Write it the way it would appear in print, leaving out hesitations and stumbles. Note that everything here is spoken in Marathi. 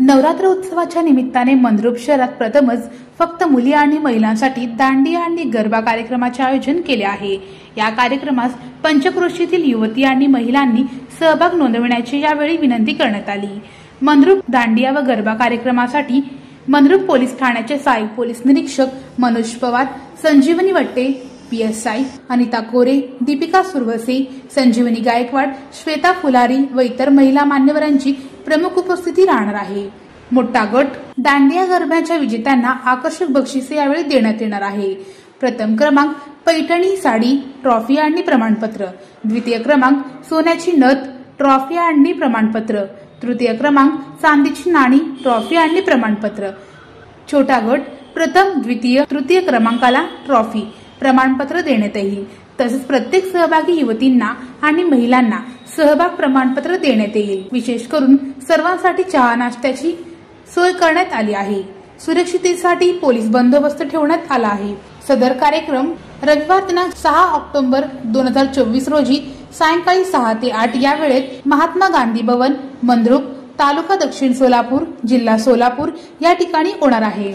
नवरात्र उत्सवाच्या निमित्ताने मंद्रुप शहरात प्रथमच फक्त मुली आणि महिलांसाठी दांडिया आणि गरबा कार्यक्रमाचे आयोजन केले आहे। या कार्यक्रमास पंचक्रोशीतील युवती आणि महिलांनी सहभाग नोंदविण्याची यावेळी विनंती करण्यात आली। मंद्रुप दांडिया व गरबा कार्यक्रमासाठी मंद्रुप पोलीस ठाण्याचे सहाय्यक पोलीस निरीक्षक मनोज पवार, संजीवनी वट्टे, PSI अनिता कोरे, दीपिका सुरवसे, संजीवनी गायकवाड, श्वेता फुलारी व इतर महिला मान्यवरांची प्रमुख उपस्थिती राहणार आहे। मोठा गट दांडिया गरब्याच्या विजेत्यांना आकर्षक बक्षिसे यावेळी देण्यात येणार आहे। प्रथम क्रमांक पैठणी साडी, ट्रॉफी आणि प्रमाणपत्र, द्वितीय क्रमांक सोन्याची नथ, ट्रॉफी आणि प्रमाणपत्र, तृतीय क्रमांक चांदीची नाणी, ट्रॉफी आणि प्रमाणपत्र। छोटा गट प्रथम, द्वितीय, तृतीय क्रमांकाला ट्रॉफी, प्रमाणपत्र देण्यात येईल। तसेच प्रत्येक सहभागी युवतींना आणि महिलांना सहभाग प्रमाणपत्र देण्यात येईल। विशेष करून सर्वांसाठी चहा नाश्त्याची सोय करण्यात आली आहे। सुरक्षिततेसाठी पोलीस बंदोबस्त ठेवण्यात आला आहे। सदर कार्यक्रम रविवार दिनांक 6 ऑक्टोबर 2024 रोजी सायंकाळी 6 ते 8 या वेळेत महात्मा गांधी भवन, मंद्रुप, तालुका दक्षिण सोलापूर, जिल्हा सोलापूर या ठिकाणी होणार आहे।